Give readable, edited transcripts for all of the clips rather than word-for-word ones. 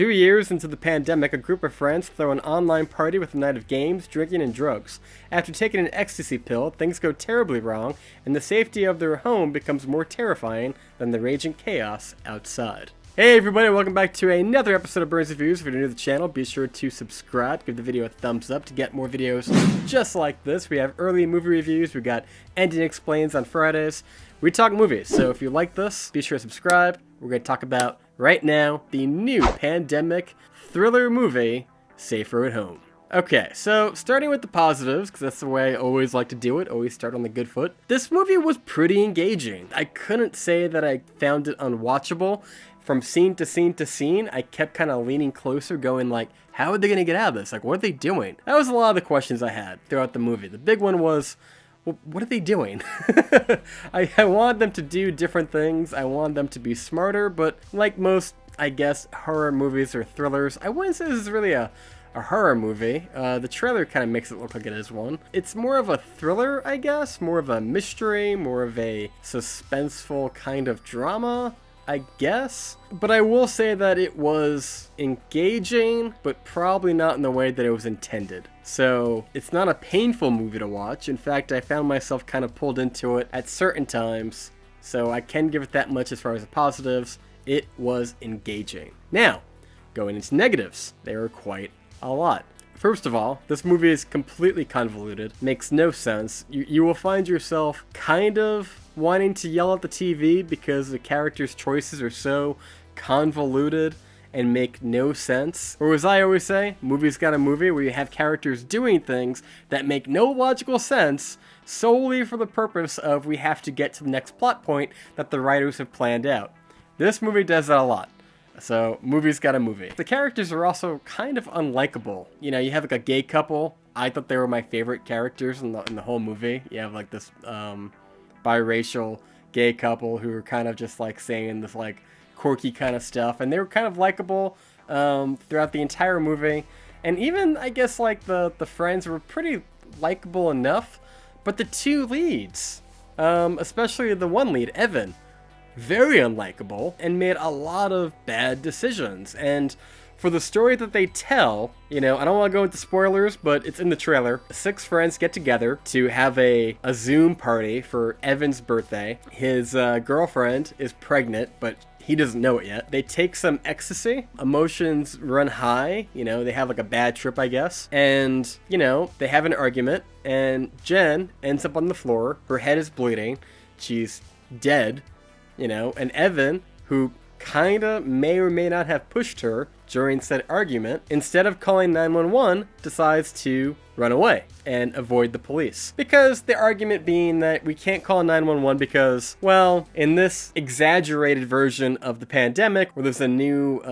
2 years into the pandemic, a group of friends throw an online party with a night of games, drinking, and drugs. After taking an ecstasy pill, things go terribly wrong, and the safety of their home becomes more terrifying than the raging chaos outside. Hey everybody, welcome back to another episode of Burns Reviews. If you're new to the channel, be sure to subscribe, give the video a thumbs up to get more videos just like this. We have early movie reviews, we got Ending Explains on Fridays. We talk movies, so if you like this, be sure to subscribe. We're going to talk about, right now, the new pandemic thriller movie, Safer at Home. Okay, so starting with the positives, because that's the way I always like to do it, always start on the good foot. This movie was pretty engaging. I couldn't say that I found it unwatchable. From scene to scene to scene, I kept kind of leaning closer, going like, how are they going to get out of this? Like, what are they doing? That was a lot of the questions I had throughout the movie. The big one was, well, what are they doing? I wanted them to do different things. I wanted them to be smarter, but like most, I guess, horror movies or thrillers, I wouldn't say this is really a horror movie. The trailer kind of makes it look like it is one. It's more of a thriller, I guess, more of a mystery, more of a suspenseful kind of drama, I guess. But I will say that it was engaging, but probably not in the way that it was intended. So it's not a painful movie to watch. In fact, I found myself kind of pulled into it at certain times. So I can give it that much as far as the positives. It was engaging. Now, going into negatives, there are quite a lot. First of all, this movie is completely convoluted, makes no sense. You will find yourself kind of wanting to yell at the TV because the characters' choices are so convoluted and make no sense. Or as I always say, movies got a movie where you have characters doing things that make no logical sense solely for the purpose of we have to get to the next plot point that the writers have planned out. This movie does that a lot. So, movie's got a movie. The characters are also kind of unlikable. You know, you have like a gay couple. I thought they were my favorite characters in the whole movie. You have like this biracial gay couple who are kind of just like saying this like quirky kind of stuff. And they were kind of likable throughout the entire movie. And even, I guess, like the friends were pretty likable enough. But the two leads, especially the one lead, Evan, very unlikable and made a lot of bad decisions. And for the story that they tell, you know, I don't want to go into spoilers, but it's in the trailer. 6 friends get together to have a Zoom party for Evan's birthday. His girlfriend is pregnant, but he doesn't know it yet. They take some ecstasy. Emotions run high. You know, they have like a bad trip, I guess. And, you know, they have an argument. And Jen ends up on the floor. Her head is bleeding. She's dead. You know, and Evan, who kinda may or may not have pushed her during said argument, instead of calling 911, decides to run away and avoid the police. Because the argument being that we can't call 911 because, well, in this exaggerated version of the pandemic, where there's a new,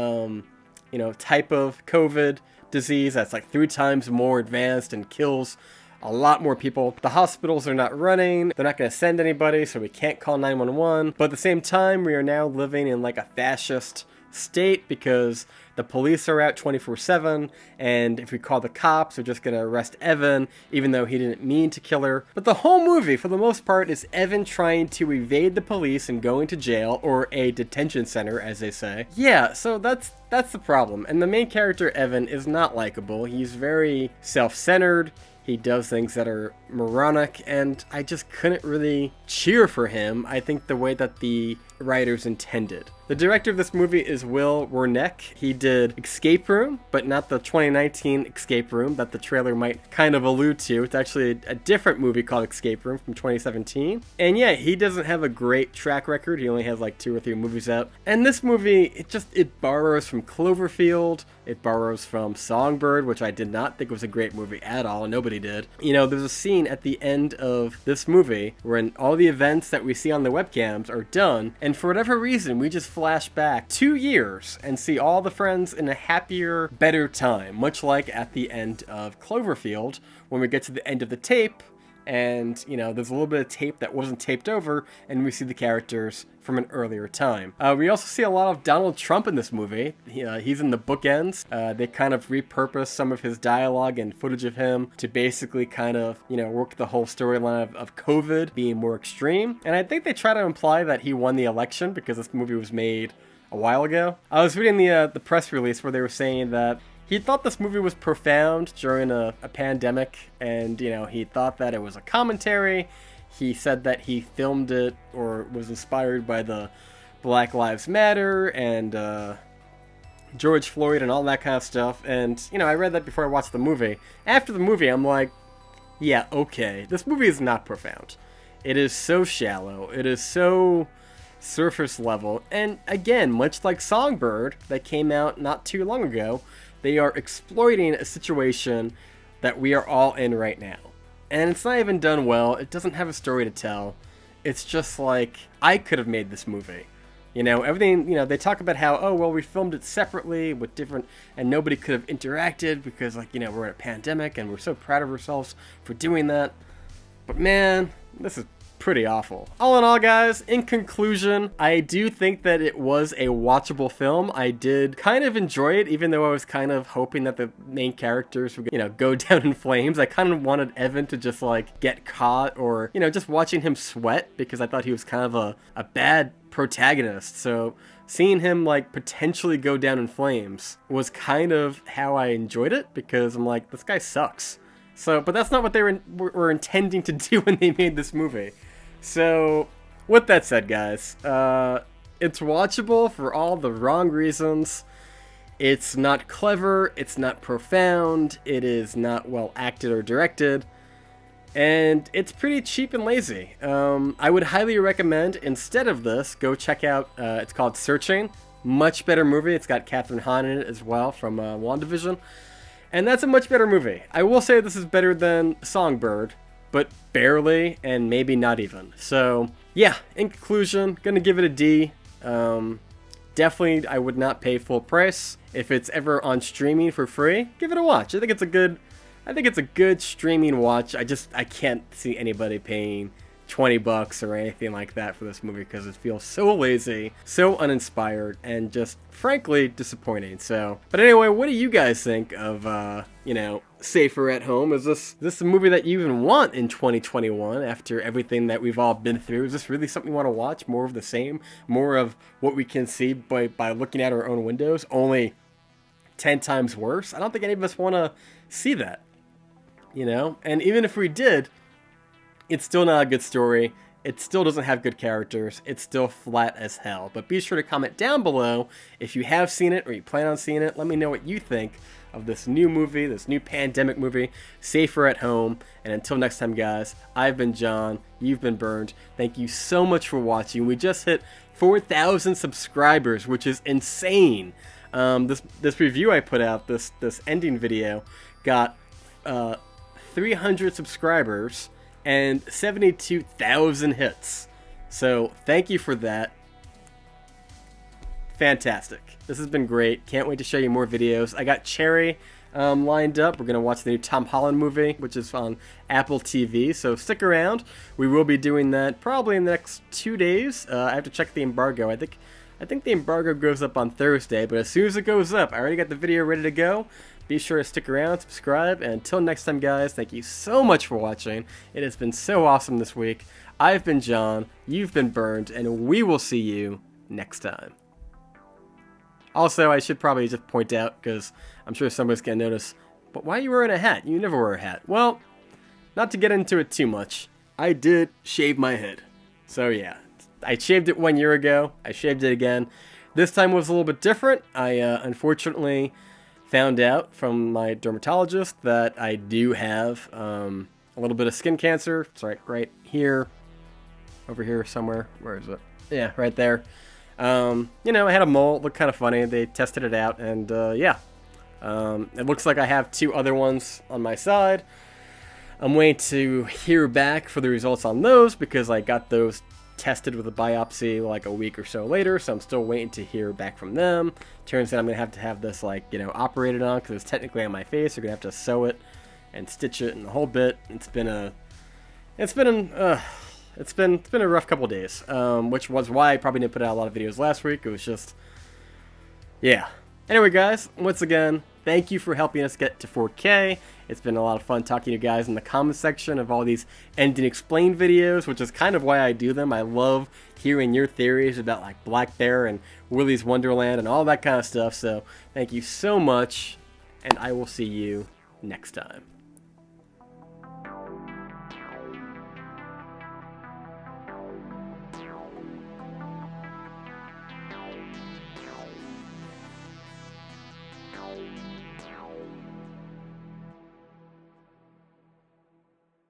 you know, type of COVID disease that's like 3 times more advanced and kills a lot more people. The hospitals are not running. They're not going to send anybody, so we can't call 911. But at the same time, we are now living in like a fascist state because the police are out 24/7, and if we call the cops, they're just going to arrest Evan, even though he didn't mean to kill her. But the whole movie, for the most part, is Evan trying to evade the police and going to jail, or a detention center, as they say. Yeah, so that's the problem. And the main character, Evan, is not likable. He's very self-centered. He does things that are moronic, and I just couldn't really cheer for him, I think, the way that the writers intended. The director of this movie is Will Wernick. He did Escape Room, but not the 2019 Escape Room that the trailer might kind of allude to. It's actually a different movie called Escape Room from 2017. And yeah, he doesn't have a great track record. He only has like 2 or 3 movies out. And this movie, it borrows from Cloverfield. It borrows from Songbird, which I did not think was a great movie at all. Nobody did. You know, there's a scene at the end of this movie when all the events that we see on the webcams are done, and for whatever reason, we just flash back 2 years and see all the friends in a happier, better time, much like at the end of Cloverfield, when we get to the end of the tape, and, you know, there's a little bit of tape that wasn't taped over, and we see the characters from an earlier time. We also see a lot of Donald Trump in this movie. He's in the bookends. They kind of repurpose some of his dialogue and footage of him to basically kind of, you know, work the whole storyline of COVID being more extreme. And I think they try to imply that he won the election because this movie was made a while ago. I was reading the press release where they were saying that he thought this movie was profound during a pandemic, and, you know, he thought that it was a commentary. He said that he filmed it or was inspired by the Black Lives Matter and George Floyd and all that kind of stuff. And, you know, I read that before I watched the movie. After the movie, I'm like, yeah, okay, this movie is not profound. It is so shallow. It is so surface level. And again, much like Songbird that came out not too long ago, they are exploiting a situation that we are all in right now. And it's not even done well. It doesn't have a story to tell. It's just like, I could have made this movie. You know, everything, you know, they talk about how, oh, well, we filmed it separately with different, and nobody could have interacted because, like, you know, we're in a pandemic and we're so proud of ourselves for doing that. But man, this is pretty awful. All in all, guys, in conclusion, I do think that it was a watchable film. I did kind of enjoy it, even though I was kind of hoping that the main characters would, you know, go down in flames. I kind of wanted Evan to just, like, get caught, or, you know, just watching him sweat, because I thought he was kind of a bad protagonist. So seeing him, like, potentially go down in flames was kind of how I enjoyed it, because I'm like, this guy sucks. So, but that's not what they were intending to do when they made this movie. So, with that said, guys, it's watchable for all the wrong reasons. It's not clever, it's not profound, it is not well acted or directed, and it's pretty cheap and lazy. I would highly recommend, instead of this, go check out, it's called Searching. Much better movie. It's got Katherine Hahn in it as well from WandaVision. And that's a much better movie. I will say this is better than Songbird, but barely, and maybe not even. So, yeah, in conclusion, gonna give it a D. Definitely, I would not pay full price. If it's ever on streaming for free, give it a watch. I think it's a good streaming watch. I can't see anybody paying $20 or anything like that for this movie, because it feels so lazy, so uninspired, and just frankly disappointing. So, but anyway, what do you guys think of you know, Safer at Home? Is this a movie that you even want in 2021 after everything that we've all been through? Is this really something you want to watch? More of the same? More of what we can see by looking out our own windows, only 10 times worse? I don't think any of us want to see that, you know? And even if we did, it's still not a good story. It still doesn't have good characters. It's still flat as hell. But be sure to comment down below if you have seen it or you plan on seeing it. Let me know what you think of this new movie, this new pandemic movie, Safer at Home. And until next time, guys, I've been John. You've been Burned. Thank you so much for watching. We just hit 4,000 subscribers, which is insane. This review I put out, this ending video, got 300 subscribers and 72,000 hits. So thank you for that. Fantastic. This has been great. Can't wait to show you more videos. I got Cherry lined up. We're going to watch the new Tom Holland movie, which is on Apple TV. So stick around. We will be doing that probably in the next 2 days. I have to check the embargo. I think the embargo goes up on Thursday, but as soon as it goes up, I already got the video ready to go. Be sure to stick around, subscribe, and until next time, guys, thank you so much for watching. It has been so awesome this week. I've been John, you've been Burned, and we will see you next time. Also, I should probably just point out, because I'm sure somebody's going to notice, but why are you wearing a hat? You never wear a hat. Well, not to get into it too much, I did shave my head. So yeah, I shaved it 1 year ago. I shaved it again. This time was a little bit different. I unfortunately found out from my dermatologist that I do have a little bit of skin cancer. It's right here, over here somewhere. Where is it? Yeah, right there. You know, I had a mole. It looked kind of funny. They tested it out, and yeah. It looks like I have 2 other ones on my side. I'm waiting to hear back for the results on those, because I got those tested with a biopsy like a week or so later, so I'm still waiting to hear back from them. Turns out I'm gonna have this, like, you know, operated on, because it's technically on my face. They're gonna have to sew it and stitch it and the whole bit. It's been a rough couple days, which was why I probably didn't put out a lot of videos last week. It was just, yeah, Anyway, guys, once again, thank you for helping us get to 4K. It's been a lot of fun talking to you guys in the comment section of all these End and Explain videos, which is kind of why I do them. I love hearing your theories about like Black Bear and Willy's Wonderland and all that kind of stuff. So thank you so much, and I will see you next time.